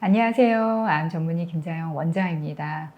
안녕하세요. 암 전문의 김자영 원장입니다.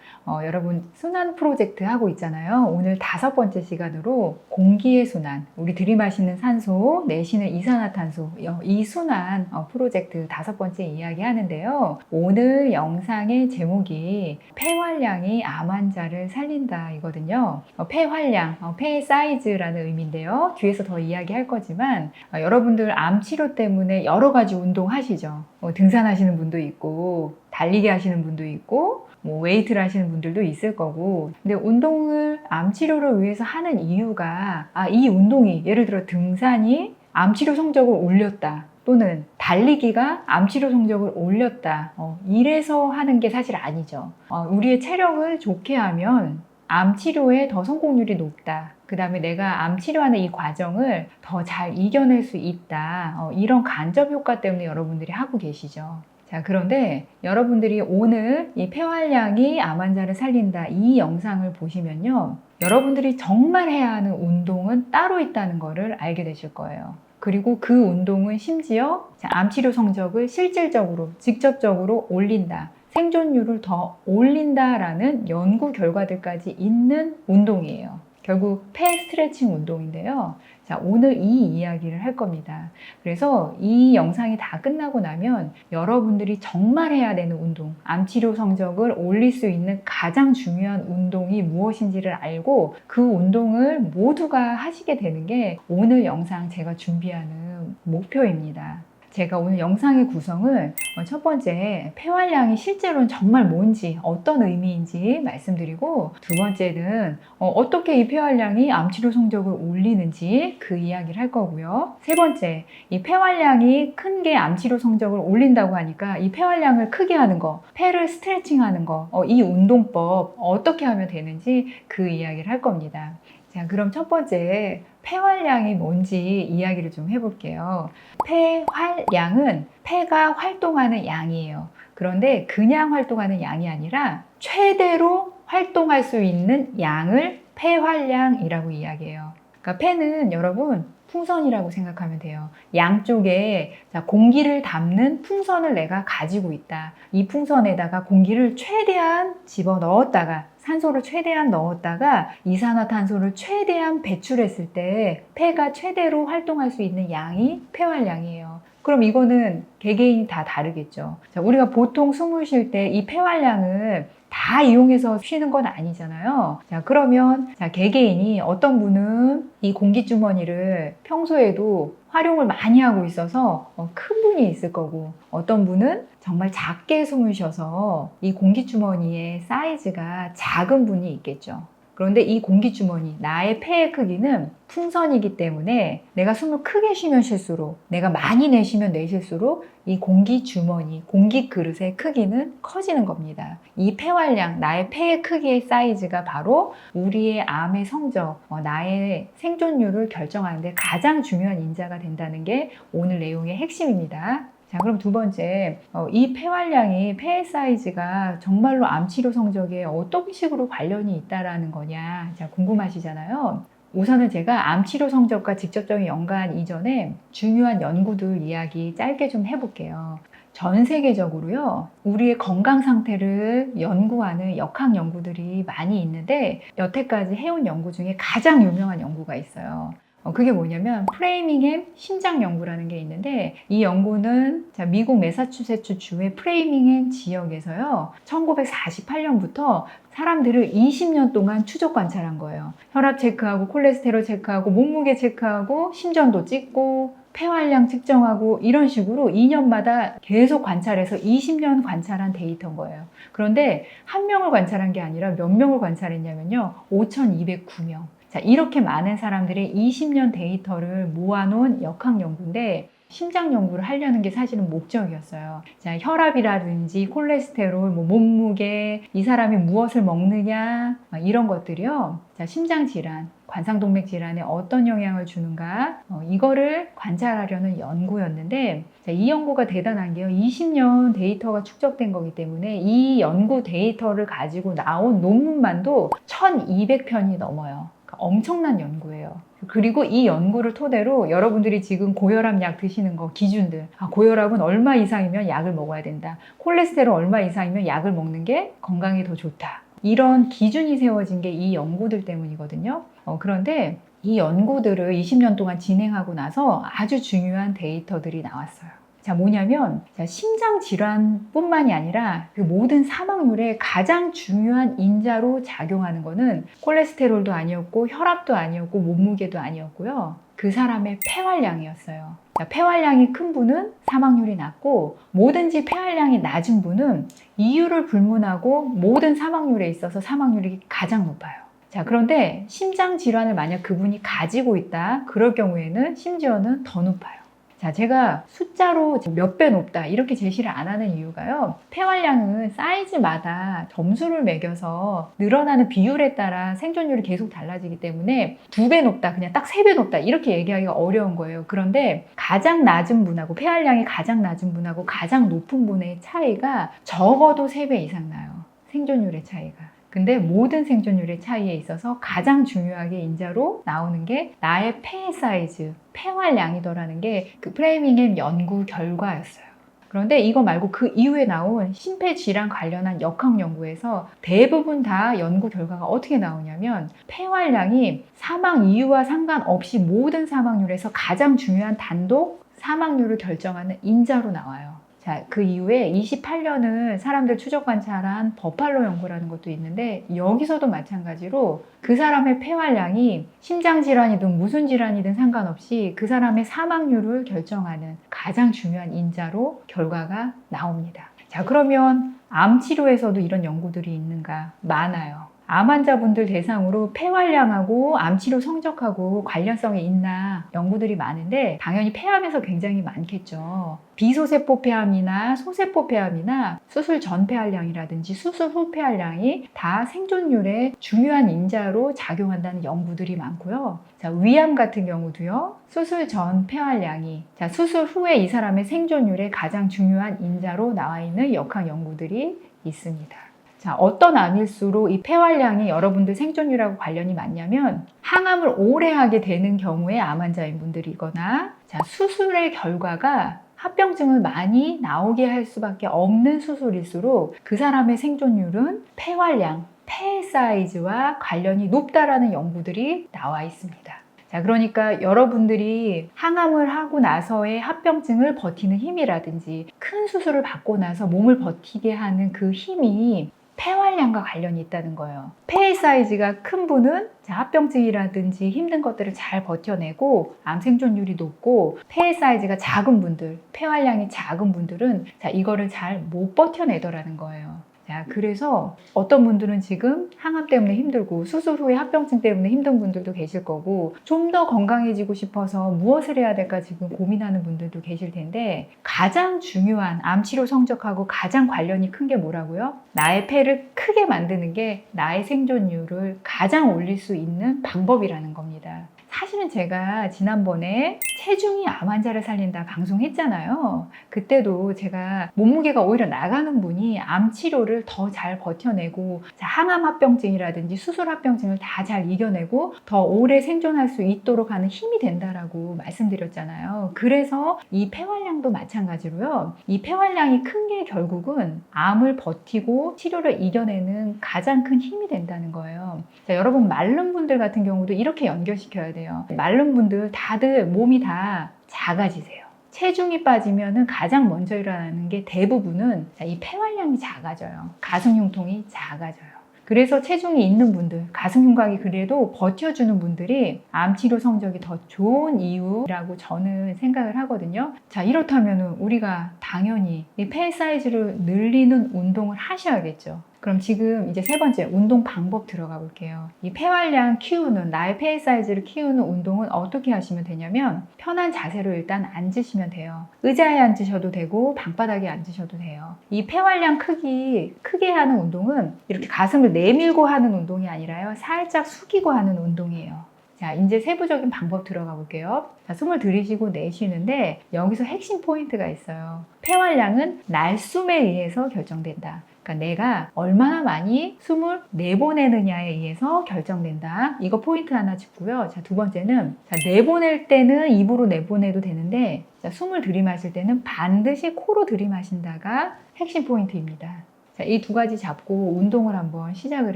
여러분 순환 프로젝트 하고 있잖아요. 오늘 5번째 시간으로 공기의 순환, 우리 들이마시는 산소, 내쉬는 이산화탄소, 이 순환 프로젝트 5번째 이야기 하는데요. 오늘 영상의 제목이 폐활량이 암 환자를 살린다 이거든요. 폐활량, 폐의 사이즈라는 의미인데요. 뒤에서 더 이야기할 거지만 여러분들 암 치료 때문에 여러 가지 운동 하시죠. 등산하시는 분도 있고 달리기 하시는 분도 있고 웨이트를 하시는 분들도 있을 거고, 근데 운동을 암 치료를 위해서 하는 이유가 이 운동이, 예를 들어 등산이 암 치료 성적을 올렸다 또는 달리기가 암 치료 성적을 올렸다, 이래서 하는 게 사실 아니죠. 우리의 체력을 좋게 하면 암 치료에 더 성공률이 높다, 그 다음에 내가 암 치료하는 이 과정을 더 잘 이겨낼 수 있다, 이런 간접 효과 때문에 여러분들이 하고 계시죠. 자, 그런데 여러분들이 오늘 이 폐활량이 암 환자를 살린다 이 영상을 보시면요, 여러분들이 정말 해야 하는 운동은 따로 있다는 것을 알게 되실 거예요. 그리고 그 운동은 심지어 암 치료 성적을 실질적으로 직접적으로 올린다, 생존율을 더 올린다라는 연구 결과들까지 있는 운동이에요. 결국 폐 스트레칭 운동인데요. 자, 오늘 이 이야기를 할 겁니다. 그래서 이 영상이 다 끝나고 나면 여러분들이 정말 해야 되는 운동, 암 치료 성적을 올릴 수 있는 가장 중요한 운동이 무엇인지를 알고 그 운동을 모두가 하시게 되는 게 오늘 영상 제가 준비하는 목표입니다. 제가 오늘 영상의 구성을 첫 번째, 폐활량이 실제로는 정말 뭔지, 어떤 의미인지 말씀드리고, 두 번째는 어떻게 이 폐활량이 암치료 성적을 올리는지 그 이야기를 할 거고요. 세 번째, 이 폐활량이 큰 게 암치료 성적을 올린다고 하니까 이 폐활량을 크게 하는 거, 폐를 스트레칭 하는 거, 이 운동법 어떻게 하면 되는지 그 이야기를 할 겁니다. 자, 그럼 첫 번째, 폐활량이 뭔지 이야기를 좀 해볼게요. 폐활량은 폐가 활동하는 양이에요. 그런데 그냥 활동하는 양이 아니라 최대로 활동할 수 있는 양을 폐활량이라고 이야기해요. 그러니까 폐는 여러분 풍선이라고 생각하면 돼요. 양쪽에 공기를 담는 풍선을 내가 가지고 있다. 이 풍선에다가 공기를 최대한 집어넣었다가, 산소를 최대한 넣었다가 이산화탄소를 최대한 배출했을 때 폐가 최대로 활동할 수 있는 양이 폐활량이에요. 그럼 이거는 개개인이 다 다르겠죠. 자, 우리가 보통 숨을 쉴 때 이 폐활량을 다 이용해서 쉬는 건 아니잖아요. 자, 그러면 개개인이, 어떤 분은 이 공기주머니를 평소에도 활용을 많이 하고 있어서 큰 분이 있을 거고, 어떤 분은 정말 작게 숨을 쉬어서 이 공기주머니의 사이즈가 작은 분이 있겠죠. 그런데 이 공기주머니, 나의 폐의 크기는 풍선이기 때문에 내가 숨을 크게 쉬면 쉴수록, 내가 많이 내쉬면 내쉴수록 이 공기주머니, 공기 그릇의 크기는 커지는 겁니다. 이 폐활량, 나의 폐의 크기의 사이즈가 바로 우리의 암의 성적, 나의 생존율을 결정하는데 가장 중요한 인자가 된다는 게 오늘 내용의 핵심입니다. 자, 그럼 두 번째, 이 폐활량이, 폐의 사이즈가 정말로 암치료 성적에 어떤 식으로 관련이 있다라는 거냐, 자, 궁금하시잖아요. 우선은 제가 암치료 성적과 직접적인 연관 이전에 중요한 연구들 이야기 짧게 좀 해볼게요. 전 세계적으로요, 우리의 건강 상태를 연구하는 역학 연구들이 많이 있는데, 여태까지 해온 연구 중에 가장 유명한 연구가 있어요. 그게 뭐냐면 프레이밍햄 심장 연구라는 게 있는데, 이 연구는 미국 매사추세츠 주의 프레이밍햄 지역에서요 1948년부터 사람들을 20년 동안 추적 관찰한 거예요. 혈압 체크하고 콜레스테롤 체크하고 몸무게 체크하고 심전도 찍고 폐활량 측정하고, 이런 식으로 2년마다 계속 관찰해서 20년 관찰한 데이터인 거예요. 그런데 한 명을 관찰한 게 아니라 몇 명을 관찰했냐면요 5,209명. 자, 이렇게 많은 사람들의 20년 데이터를 모아놓은 역학 연구인데, 심장 연구를 하려는 게 사실은 목적이었어요. 자, 혈압이라든지 콜레스테롤, 몸무게, 이 사람이 무엇을 먹느냐, 이런 것들이요. 자, 심장 질환, 관상동맥 질환에 어떤 영향을 주는가, 이거를 관찰하려는 연구였는데, 자, 이 연구가 대단한 게요, 20년 데이터가 축적된 거기 때문에 이 연구 데이터를 가지고 나온 논문만도 1200편이 넘어요. 엄청난 연구예요. 그리고 이 연구를 토대로 여러분들이 지금 고혈압 약 드시는 거 기준들, 고혈압은 얼마 이상이면 약을 먹어야 된다, 콜레스테롤 얼마 이상이면 약을 먹는 게 건강에 더 좋다, 이런 기준이 세워진 게 이 연구들 때문이거든요. 그런데 이 연구들을 20년 동안 진행하고 나서 아주 중요한 데이터들이 나왔어요. 자, 뭐냐면 심장 질환뿐만이 아니라 그 모든 사망률의 가장 중요한 인자로 작용하는 거는 콜레스테롤도 아니었고 혈압도 아니었고 몸무게도 아니었고요. 그 사람의 폐활량이었어요. 자, 폐활량이 큰 분은 사망률이 낮고, 뭐든지 폐활량이 낮은 분은 이유를 불문하고 모든 사망률에 있어서 사망률이 가장 높아요. 자, 그런데 심장 질환을 만약 그분이 가지고 있다, 그럴 경우에는 심지어는 더 높아요. 자, 제가 숫자로 몇 배 높다 이렇게 제시를 안 하는 이유가요, 폐활량은 사이즈마다 점수를 매겨서 늘어나는 비율에 따라 생존율이 계속 달라지기 때문에 2배 높다, 그냥 딱 3배 높다 이렇게 얘기하기가 어려운 거예요. 그런데 가장 낮은 분하고, 폐활량이 가장 낮은 분하고 가장 높은 분의 차이가 적어도 3배 이상 나요, 생존율의 차이가. 근데 모든 생존율의 차이에 있어서 가장 중요하게 인자로 나오는 게 나의 폐 사이즈, 폐활량이더라는 게 그 프레이밍의 연구 결과였어요. 그런데 이거 말고 그 이후에 나온 심폐질환 관련한 역학 연구에서 대부분 다 연구 결과가 어떻게 나오냐면, 폐활량이 사망 이유와 상관없이 모든 사망률에서 가장 중요한 단독 사망률을 결정하는 인자로 나와요. 자, 그 이후에 28년을 사람들 추적 관찰한 버팔로 연구라는 것도 있는데, 여기서도 마찬가지로 그 사람의 폐활량이 심장질환이든 무슨 질환이든 상관없이 그 사람의 사망률을 결정하는 가장 중요한 인자로 결과가 나옵니다. 자, 그러면 암 치료에서도 이런 연구들이 있는가? 많아요. 암 환자분들 대상으로 폐활량하고 암치료 성적하고 관련성이 있나 연구들이 많은데, 당연히 폐암에서 굉장히 많겠죠. 비소세포 폐암이나 소세포 폐암이나 수술 전 폐활량이라든지 수술 후 폐활량이 다 생존율의 중요한 인자로 작용한다는 연구들이 많고요. 자, 위암 같은 경우도요, 수술 전 폐활량이, 자, 수술 후에 이 사람의 생존율의 가장 중요한 인자로 나와 있는 역학 연구들이 있습니다. 자, 어떤 암일수록 이 폐활량이 여러분들 생존율하고 관련이 많냐면, 항암을 오래 하게 되는 경우에 암 환자인 분들이거나, 자, 수술의 결과가 합병증을 많이 나오게 할 수밖에 없는 수술일수록 그 사람의 생존율은 폐활량, 폐 사이즈와 관련이 높다라는 연구들이 나와 있습니다. 자, 그러니까 여러분들이 항암을 하고 나서의 합병증을 버티는 힘이라든지 큰 수술을 받고 나서 몸을 버티게 하는 그 힘이 폐활량과 관련이 있다는 거예요. 폐 사이즈가 큰 분은 합병증이라든지 힘든 것들을 잘 버텨내고 암 생존율이 높고, 폐 사이즈가 작은 분들, 폐활량이 작은 분들은 이거를 잘 못 버텨내더라는 거예요. 자, 그래서 어떤 분들은 지금 항암 때문에 힘들고 수술 후에 합병증 때문에 힘든 분들도 계실 거고, 좀 더 건강해지고 싶어서 무엇을 해야 될까 지금 고민하는 분들도 계실 텐데, 가장 중요한 암치료 성적하고 가장 관련이 큰 게 뭐라고요? 나의 폐를 크게 만드는 게 나의 생존율을 가장 올릴 수 있는 방법이라는 겁니다. 사실은 제가 지난번에 체중이 암 환자를 살린다 방송했잖아요. 그때도 제가 몸무게가 오히려 나가는 분이 암 치료를 더 잘 버텨내고, 항암 합병증이라든지 수술 합병증을 다 잘 이겨내고 더 오래 생존할 수 있도록 하는 힘이 된다라고 말씀드렸잖아요. 그래서 이 폐활량도 마찬가지로요, 이 폐활량이 큰 게 결국은 암을 버티고 치료를 이겨내는 가장 큰 힘이 된다는 거예요. 자, 여러분, 마른 분들 같은 경우도 이렇게 연결시켜야 돼요. 마른 분들 다들 몸이 다 작아지세요. 체중이 빠지면 가장 먼저 일어나는 게 대부분은 이 폐활량이 작아져요. 가슴 흉통이 작아져요. 그래서 체중이 있는 분들, 가슴 흉곽이 그래도 버텨주는 분들이 암 치료 성적이 더 좋은 이유라고 저는 생각을 하거든요. 자, 이렇다면 우리가 당연히 이 폐 사이즈를 늘리는 운동을 하셔야겠죠. 그럼 지금 이제 세 번째 운동 방법 들어가 볼게요. 이 폐활량 키우는, 나의 폐 사이즈를 키우는 운동은 어떻게 하시면 되냐면, 편한 자세로 일단 앉으시면 돼요. 의자에 앉으셔도 되고 방바닥에 앉으셔도 돼요. 이 폐활량 크게 하는 운동은 이렇게 가슴을 내밀고 하는 운동이 아니라요, 살짝 숙이고 하는 운동이에요. 자, 이제 세부적인 방법 들어가 볼게요. 자, 숨을 들이쉬고 내쉬는데 여기서 핵심 포인트가 있어요. 폐활량은 날숨에 의해서 결정된다. 그러니까 내가 얼마나 많이 숨을 내보내느냐에 의해서 결정된다. 이거 포인트 하나 짚고요. 자, 두 번째는 내보낼 때는 입으로 내보내도 되는데 숨을 들이마실 때는 반드시 코로 들이마신다가 핵심 포인트입니다. 자, 이 두 가지 잡고 운동을 한번 시작을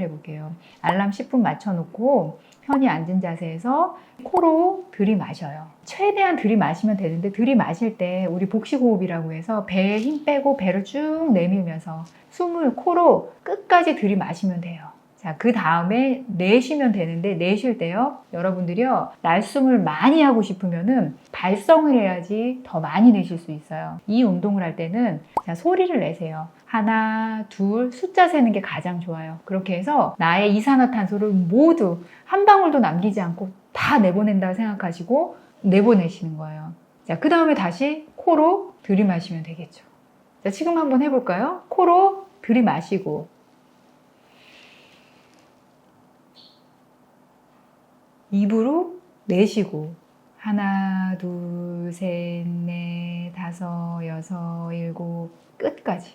해볼게요. 알람 10분 맞춰놓고 편히 앉은 자세에서 코로 들이마셔요. 최대한 들이마시면 되는데 들이마실 때 우리 복식호흡이라고 해서 배에 힘 빼고 배를 쭉 내밀면서 숨을 코로 끝까지 들이마시면 돼요. 자, 그 다음에 내쉬면 되는데 내쉴 때요. 여러분들이요. 날숨을 많이 하고 싶으면은 발성을 해야지 더 많이 내쉴 수 있어요. 이 운동을 할 때는 자, 소리를 내세요. 하나, 둘, 숫자 세는 게 가장 좋아요. 그렇게 해서 나의 이산화탄소를 모두 한 방울도 남기지 않고 다 내보낸다고 생각하시고 내보내시는 거예요. 자, 그 다음에 다시 코로 들이마시면 되겠죠. 자, 지금 한번 해볼까요? 코로 들이마시고 입으로 내쉬고 하나, 둘, 셋, 넷, 다섯, 여섯, 일곱 끝까지.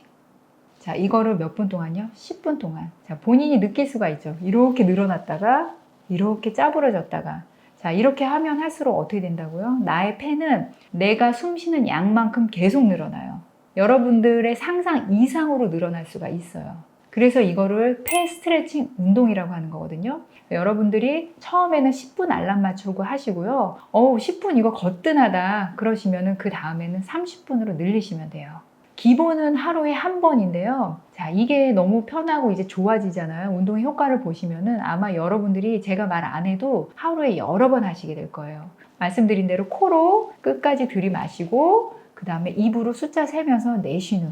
자, 이거를 몇 분 동안요? 10분 동안. 자, 본인이 느낄 수가 있죠. 이렇게 늘어났다가 이렇게 짜부러졌다가 자, 이렇게 하면 할수록 어떻게 된다고요? 나의 폐는 내가 숨 쉬는 양만큼 계속 늘어나요. 여러분들의 상상 이상으로 늘어날 수가 있어요. 그래서 이거를 폐 스트레칭 운동이라고 하는 거거든요. 여러분들이 처음에는 10분 알람 맞추고 하시고요. 10분 이거 거뜬하다 그러시면은 그 다음에는 30분으로 늘리시면 돼요. 기본은 하루에 한 번인데요. 자, 이게 너무 편하고 이제 좋아지잖아요. 운동의 효과를 보시면은 아마 여러분들이 제가 말 안 해도 하루에 여러 번 하시게 될 거예요. 말씀드린 대로 코로 끝까지 들이마시고 그 다음에 입으로 숫자 세면서 내쉬는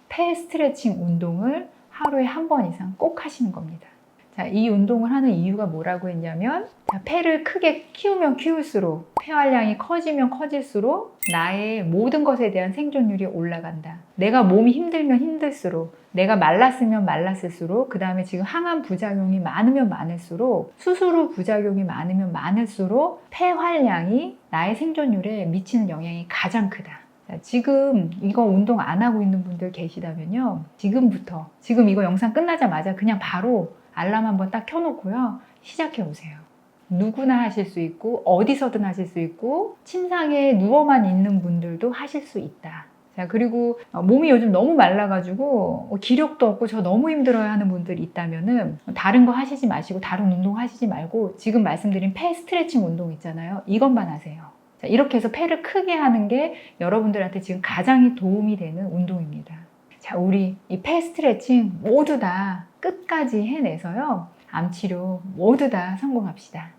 폐 스트레칭 운동을 하루에 한 번 이상 꼭 하시는 겁니다. 자, 이 운동을 하는 이유가 뭐라고 했냐면 자, 폐를 크게 키우면 키울수록 폐 활량이 커지면 커질수록 나의 모든 것에 대한 생존율이 올라간다. 내가 몸이 힘들면 힘들수록 내가 말랐으면 말랐을수록 그 다음에 지금 항암 부작용이 많으면 많을수록 수술 후 부작용이 많으면 많을수록 폐 활량이 나의 생존율에 미치는 영향이 가장 크다. 자, 지금 이거 운동 안 하고 있는 분들 계시다면요. 지금부터 지금 이거 영상 끝나자마자 그냥 바로 알람 한번 딱 켜놓고요. 시작해 보세요. 누구나 하실 수 있고 어디서든 하실 수 있고 침상에 누워만 있는 분들도 하실 수 있다. 자, 그리고 몸이 요즘 너무 말라가지고 기력도 없고 저 너무 힘들어요 하는 분들 있다면은 다른 거 하시지 마시고 다른 운동 하시지 말고 지금 말씀드린 폐 스트레칭 운동 있잖아요. 이것만 하세요. 자, 이렇게 해서 폐를 크게 하는 게 여러분들한테 지금 가장 도움이 되는 운동입니다. 자, 우리 이 폐 스트레칭 모두 다 끝까지 해내서요. 암치료 모두 다 성공합시다.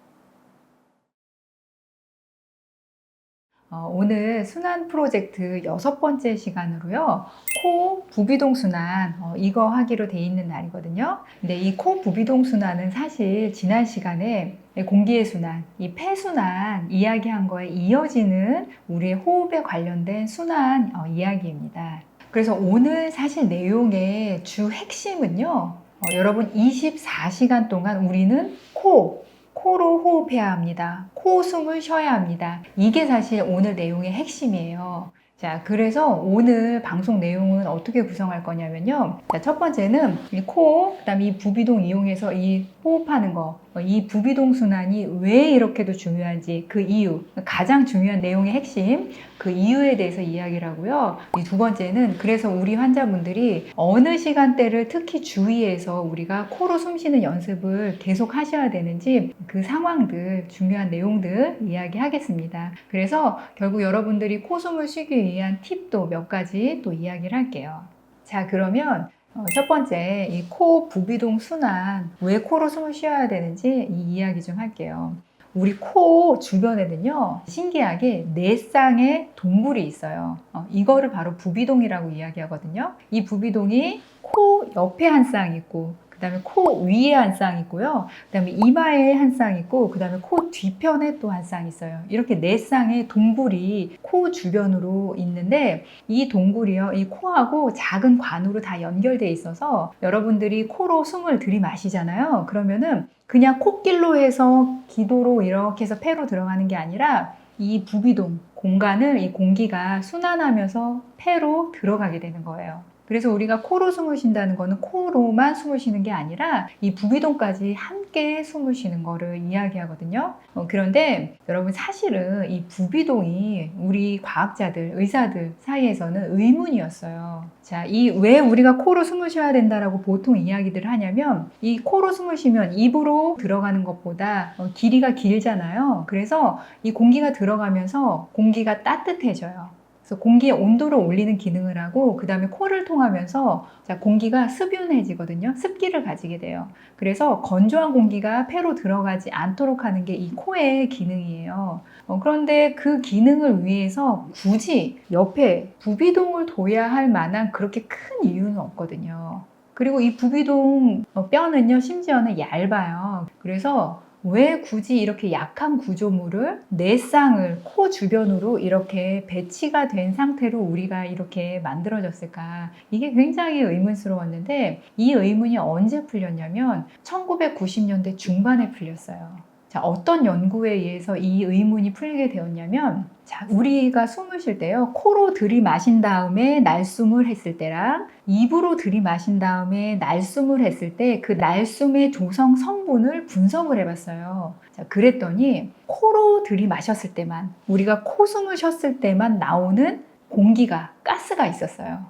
오늘 순환 프로젝트 6번째 시간으로요. 코 부비동 순환 이거 하기로 돼 있는 날이거든요. 근데 이 코 부비동 순환은 사실 지난 시간에 공기의 순환, 이 폐 순환 이야기한 거에 이어지는 우리의 호흡에 관련된 순환 이야기입니다. 그래서 오늘 사실 내용의 주 핵심은요. 여러분 24시간 동안 우리는 코로 호흡해야 합니다. 코 숨을 쉬어야 합니다. 이게 사실 오늘 내용의 핵심이에요. 자, 그래서 오늘 방송 내용은 어떻게 구성할 거냐면요. 자, 첫 번째는 이 코, 그다음에 이 부비동 이용해서 이 호흡하는 거, 이 부비동 순환이 왜 이렇게도 중요한지 그 이유, 가장 중요한 내용의 핵심, 그 이유에 대해서 이야기를 하고요. 이 두 번째는 그래서 우리 환자분들이 어느 시간대를 특히 주의해서 우리가 코로 숨 쉬는 연습을 계속 하셔야 되는지 그 상황들, 중요한 내용들 이야기하겠습니다. 그래서 결국 여러분들이 코 숨을 쉬기 위한 팁도 몇 가지 또 이야기를 할게요. 자, 그러면 첫 번째 이 코 부비동 순환, 왜 코로 숨을 쉬어야 되는지 이 이야기 좀 할게요. 우리 코 주변에는요, 신기하게 4쌍의 동굴이 있어요. 이거를 바로 부비동이라고 이야기하거든요. 이 부비동이 코 옆에 한 쌍 있고 그 다음에 코 위에 한 쌍 있고요. 그 다음에 이마에 한 쌍 있고 그 다음에 코 뒤편에 또 한 쌍 있어요. 이렇게 4쌍의 동굴이 코 주변으로 있는데 이 동굴이요. 이 코하고 작은 관으로 다 연결되어 있어서 여러분들이 코로 숨을 들이마시잖아요. 그러면은 그냥 콧길로 해서 기도로 이렇게 해서 폐로 들어가는 게 아니라 이 부비동 공간을 이 공기가 순환하면서 폐로 들어가게 되는 거예요. 그래서 우리가 코로 숨을 쉰다는 거는 코로만 숨을 쉬는 게 아니라 이 부비동까지 함께 숨을 쉬는 거를 이야기하거든요. 그런데 여러분 사실은 이 부비동이 우리 과학자들, 의사들 사이에서는 의문이었어요. 자, 이 왜 우리가 코로 숨을 쉬어야 된다라고 보통 이야기들을 하냐면 이 코로 숨을 쉬면 입으로 들어가는 것보다 길이가 길잖아요. 그래서 이 공기가 들어가면서 공기가 따뜻해져요. 그래서 공기의 온도를 올리는 기능을 하고 그 다음에 코를 통하면서 공기가 습윤해지거든요. 습기를 가지게 돼요. 그래서 건조한 공기가 폐로 들어가지 않도록 하는 게 이 코의 기능이에요. 그런데 그 기능을 위해서 굳이 옆에 부비동을 둬야 할 만한 그렇게 큰 이유는 없거든요. 그리고 이 부비동 뼈는요, 심지어는 얇아요. 그래서 왜 굳이 이렇게 약한 구조물을 내 쌍을 코 주변으로 이렇게 배치가 된 상태로 우리가 이렇게 만들어졌을까? 이게 굉장히 의문스러웠는데 이 의문이 언제 풀렸냐면 1990년대 중반에 풀렸어요. 자, 어떤 연구에 의해서 이 의문이 풀리게 되었냐면 자, 우리가 숨을 쉴 때요. 코로 들이마신 다음에 날숨을 했을 때랑 입으로 들이마신 다음에 날숨을 했을 때 그 날숨의 조성 성분을 분석을 해봤어요. 자, 그랬더니 코로 들이마셨을 때만 우리가 코숨을 쉬었을 때만 나오는 공기가 가스가 있었어요.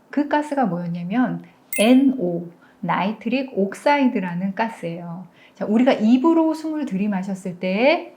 그 가스가 뭐였냐면 NO, 나이트릭 옥사이드라는 가스예요. 자, 우리가 입으로 숨을 들이마셨을 때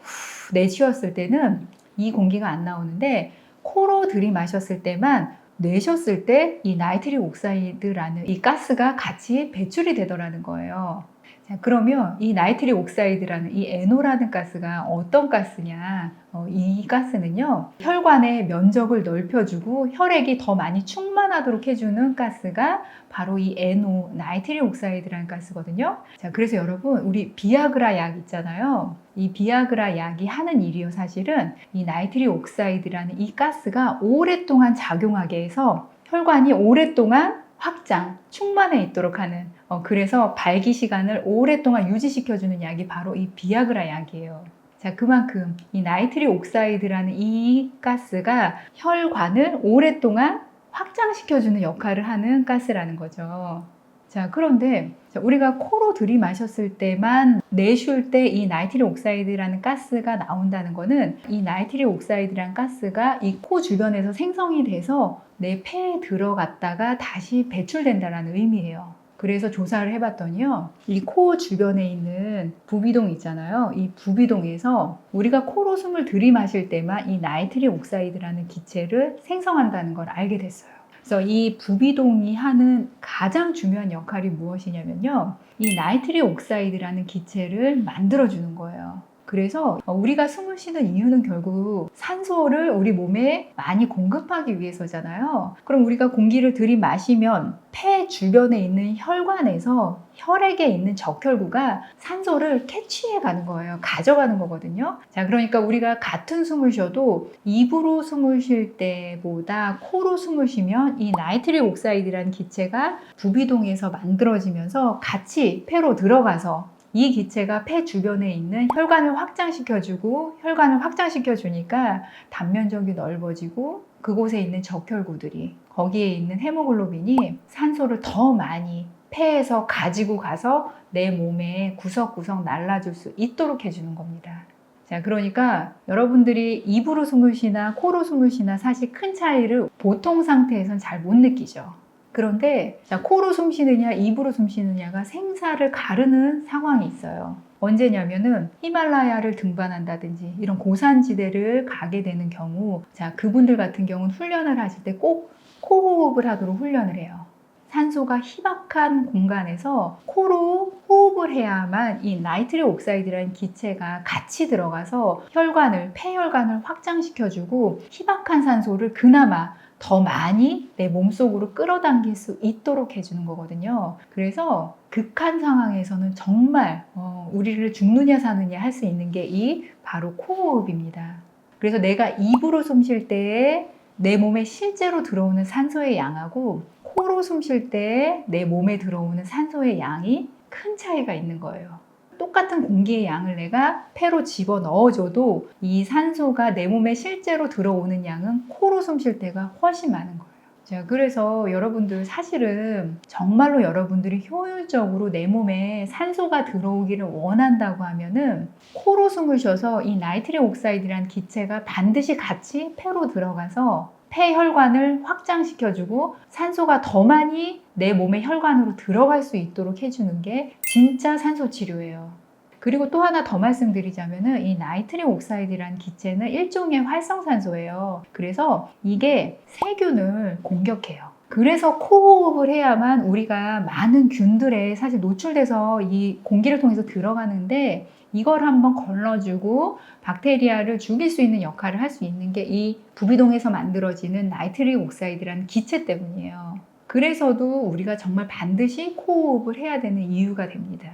내쉬었을 때는 이 공기가 안 나오는데 코로 들이마셨을 때만 내쉬었을 때 이 나이트릭 옥사이드라는 이 가스가 같이 배출이 되더라는 거예요. 자, 그러면 이 나이트릭 옥사이드라는 이 NO라는 가스가 어떤 가스냐? 이 가스는요, 혈관의 면적을 넓혀주고 혈액이 더 많이 충만하도록 해주는 가스가 바로 이 NO, 나이트릭 옥사이드라는 가스거든요. 자, 그래서 여러분, 우리 비아그라 약 있잖아요. 이 비아그라 약이 하는 일이요, 사실은 이 나이트릭 옥사이드라는 이 가스가 오랫동안 작용하게 해서 혈관이 오랫동안 확장, 충만해 있도록 하는 그래서 발기 시간을 오랫동안 유지시켜주는 약이 바로 이 비아그라 약이에요. 자, 그만큼 이 나이트릭 옥사이드라는 이 가스가 혈관을 오랫동안 확장시켜주는 역할을 하는 가스라는 거죠. 자, 그런데 우리가 코로 들이마셨을 때만 내쉴 때 이 나이트릭 옥사이드라는 가스가 나온다는 거는 이 나이트릭 옥사이드라는 가스가 이 코 주변에서 생성이 돼서 내 폐에 들어갔다가 다시 배출된다는 의미예요. 그래서 조사를 해봤더니요, 이 코 주변에 있는 부비동 있잖아요. 이 부비동에서 우리가 코로 숨을 들이마실 때만 이 나이트릭 옥사이드라는 기체를 생성한다는 걸 알게 됐어요. 그래서 이 부비동이 하는 가장 중요한 역할이 무엇이냐면요, 이 나이트릭 옥사이드라는 기체를 만들어주는 거예요. 그래서 우리가 숨을 쉬는 이유는 결국 산소를 우리 몸에 많이 공급하기 위해서잖아요. 그럼 우리가 공기를 들이마시면 폐 주변에 있는 혈관에서 혈액에 있는 적혈구가 산소를 캐치해 가는 거예요. 가져가는 거거든요. 자, 그러니까 우리가 같은 숨을 쉬어도 입으로 숨을 쉴 때보다 코로 숨을 쉬면 이 나이트릭 옥사이드라는 기체가 부비동에서 만들어지면서 같이 폐로 들어가서 이 기체가 폐 주변에 있는 혈관을 확장시켜주고 혈관을 확장시켜주니까 단면적이 넓어지고 그곳에 있는 적혈구들이 거기에 있는 헤모글로빈이 산소를 더 많이 폐에서 가지고 가서 내 몸에 구석구석 날라줄 수 있도록 해주는 겁니다. 자, 그러니까 여러분들이 입으로 숨을 쉬나 코로 숨을 쉬나 사실 큰 차이를 보통 상태에선 잘 못 느끼죠. 그런데 자, 코로 숨 쉬느냐 입으로 숨 쉬느냐가 생사를 가르는 상황이 있어요. 언제냐면은 히말라야를 등반한다든지 이런 고산지대를 가게 되는 경우, 자, 그분들 같은 경우는 훈련을 하실 때 꼭 코호흡을 하도록 훈련을 해요. 산소가 희박한 공간에서 코로 호흡을 해야만 이 나이트릭 옥사이드라는 기체가 같이 들어가서 혈관을, 폐혈관을 확장시켜주고 희박한 산소를 그나마 더 많이 내 몸속으로 끌어당길 수 있도록 해주는 거거든요. 그래서 극한 상황에서는 정말 우리를 죽느냐 사느냐 할 수 있는 게 이 바로 코호흡입니다. 그래서 내가 입으로 숨 쉴 때에 내 몸에 실제로 들어오는 산소의 양하고 코로 숨 쉴 때 내 몸에 들어오는 산소의 양이 큰 차이가 있는 거예요. 똑같은 공기의 양을 내가 폐로 집어 넣어줘도 이 산소가 내 몸에 실제로 들어오는 양은 코로 숨 쉴 때가 훨씬 많은 거예요. 자, 그래서 여러분들 사실은 정말로 여러분들이 효율적으로 내 몸에 산소가 들어오기를 원한다고 하면은 코로 숨을 쉬어서 이 나이트릭 옥사이드라는 기체가 반드시 같이 폐로 들어가서 폐혈관을 확장시켜주고 산소가 더 많이 내 몸의 혈관으로 들어갈 수 있도록 해주는 게 진짜 산소 치료예요. 그리고 또 하나 더 말씀드리자면은 이 나이트릭 옥사이드라는 기체는 일종의 활성산소예요. 그래서 이게 세균을 공격해요. 그래서 코호흡을 해야만 우리가 많은 균들에 사실 노출돼서 이 공기를 통해서 들어가는데 이걸 한번 걸러주고 박테리아를 죽일 수 있는 역할을 할 수 있는 게 이 부비동에서 만들어지는 나이트릭 옥사이드라는 기체 때문이에요. 그래서도 우리가 정말 반드시 코호흡을 해야 되는 이유가 됩니다.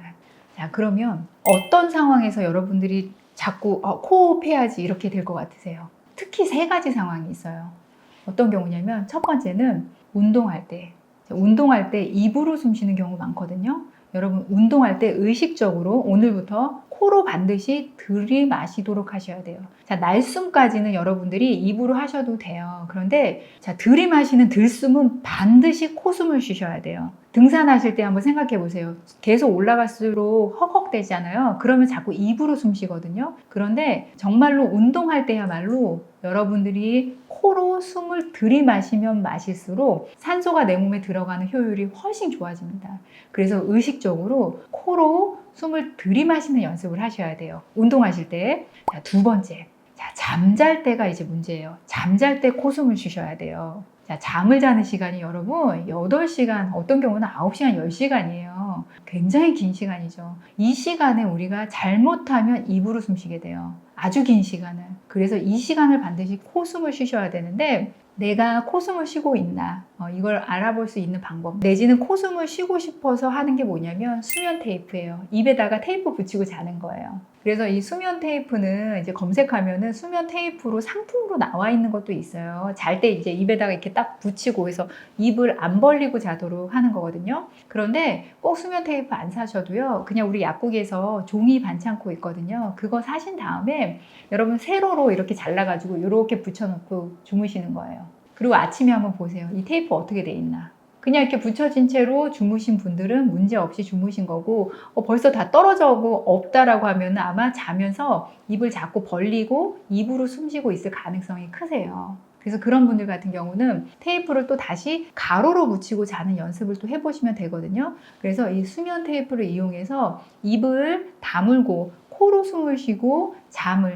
자, 그러면 어떤 상황에서 여러분들이 자꾸 코호흡해야지 이렇게 될 것 같으세요? 특히 3가지 상황이 있어요. 어떤 경우냐면 첫 번째는 운동할 때. 운동할 때 입으로 숨 쉬는 경우 많거든요. 여러분 운동할 때 의식적으로 오늘부터 코로 반드시 들이마시도록 하셔야 돼요. 자, 날숨까지는 여러분들이 입으로 하셔도 돼요. 그런데 자, 들이마시는 들숨은 반드시 코숨을 쉬셔야 돼요. 등산하실 때 한번 생각해 보세요. 계속 올라갈수록 헉헉대잖아요. 그러면 자꾸 입으로 숨 쉬거든요. 그런데 정말로 운동할 때야말로 여러분들이 코로 숨을 들이마시면 마실수록 산소가 내 몸에 들어가는 효율이 훨씬 좋아집니다. 그래서 의식적으로 코로 숨을 들이마시는 연습을 하셔야 돼요. 운동하실 때. 자, 2번째. 자, 잠잘 때가 이제 문제예요. 잠잘 때 코숨을 쉬셔야 돼요. 자, 잠을 자는 시간이 여러분 8시간, 어떤 경우는 9시간, 10시간이에요. 굉장히 긴 시간이죠. 이 시간에 우리가 잘못하면 입으로 숨 쉬게 돼요. 아주 긴 시간을. 그래서 이 시간을 반드시 코숨을 쉬셔야 되는데 내가 코숨을 쉬고 있나 이걸 알아볼 수 있는 방법 내지는 코숨을 쉬고 싶어서 하는 게 뭐냐면 수면 테이프예요. 입에다가 테이프 붙이고 자는 거예요. 그래서 이 수면 테이프는 이제 검색하면은 수면 테이프로 상품으로 나와 있는 것도 있어요. 잘 때 이제 입에다가 이렇게 딱 붙이고 해서 입을 안 벌리고 자도록 하는 거거든요. 그런데 꼭 수면 테이프 안 사셔도요. 그냥 우리 약국에서 종이 반창고 있거든요. 그거 사신 다음에 여러분 세로로 이렇게 잘라가지고 이렇게 붙여놓고 주무시는 거예요. 그리고 아침에 한번 보세요. 이 테이프 어떻게 돼 있나. 그냥 이렇게 붙여진 채로 주무신 분들은 문제 없이 주무신 거고 벌써 다 떨어져고 없다라고 하면 아마 자면서 입을 자꾸 벌리고 입으로 숨 쉬고 있을 가능성이 크세요. 그래서 그런 분들 같은 경우는 테이프를 또 다시 가로로 붙이고 자는 연습을 또 해보시면 되거든요. 그래서 이 수면 테이프를 이용해서 입을 다물고 코로 숨을 쉬고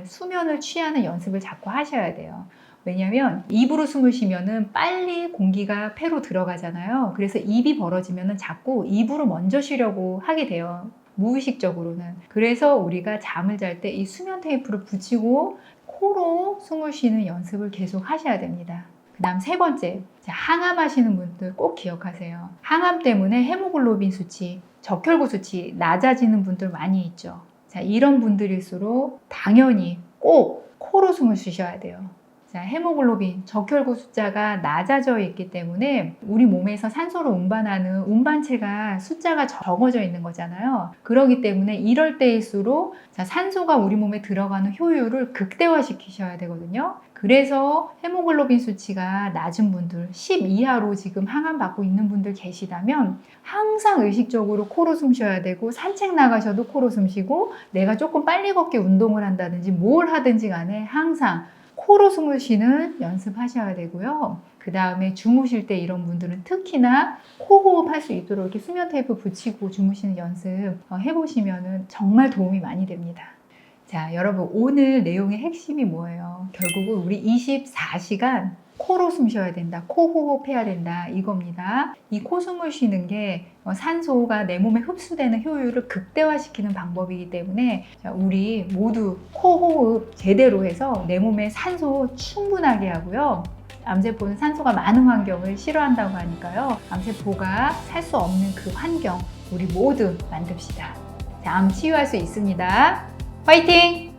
수면을 취하는 연습을 자꾸 하셔야 돼요. 왜냐하면 입으로 숨을 쉬면은 빨리 공기가 폐로 들어가잖아요. 그래서 입이 벌어지면은 자꾸 입으로 먼저 쉬려고 하게 돼요. 무의식적으로는. 그래서 우리가 잠을 잘 때 이 수면 테이프를 붙이고 코로 숨을 쉬는 연습을 계속 하셔야 됩니다. 그 다음 3번째, 항암하시는 분들 꼭 기억하세요. 항암 때문에 헤모글로빈 수치, 적혈구 수치 낮아지는 분들 많이 있죠. 자, 이런 분들일수록 당연히 꼭 코로 숨을 쉬셔야 돼요. 자, 헤모글로빈, 적혈구 숫자가 낮아져 있기 때문에 우리 몸에서 산소를 운반하는 운반체가 숫자가 적어져 있는 거잖아요. 그렇기 때문에 이럴 때일수록 산소가 우리 몸에 들어가는 효율을 극대화시키셔야 되거든요. 그래서 헤모글로빈 수치가 낮은 분들, 10 이하로 지금 항암받고 있는 분들 계시다면 항상 의식적으로 코로 숨 쉬어야 되고 산책 나가셔도 코로 숨 쉬고 내가 조금 빨리 걷기 운동을 한다든지 뭘 하든지 간에 항상 코로 숨을 쉬는 연습하셔야 되고요. 그 다음에 주무실 때 이런 분들은 특히나 코호흡 할 수 있도록 이렇게 수면 테이프 붙이고 주무시는 연습 해보시면 정말 도움이 많이 됩니다. 자, 여러분 오늘 내용의 핵심이 뭐예요? 결국은 우리 24시간 코로 숨 쉬어야 된다. 코호흡 해야 된다. 이겁니다. 이 코숨을 쉬는 게 산소가 내 몸에 흡수되는 효율을 극대화시키는 방법이기 때문에 우리 모두 코호흡 제대로 해서 내 몸에 산소 충분하게 하고요. 암세포는 산소가 많은 환경을 싫어한다고 하니까요. 암세포가 살 수 없는 그 환경 우리 모두 만듭시다. 자, 암 치유할 수 있습니다. 화이팅!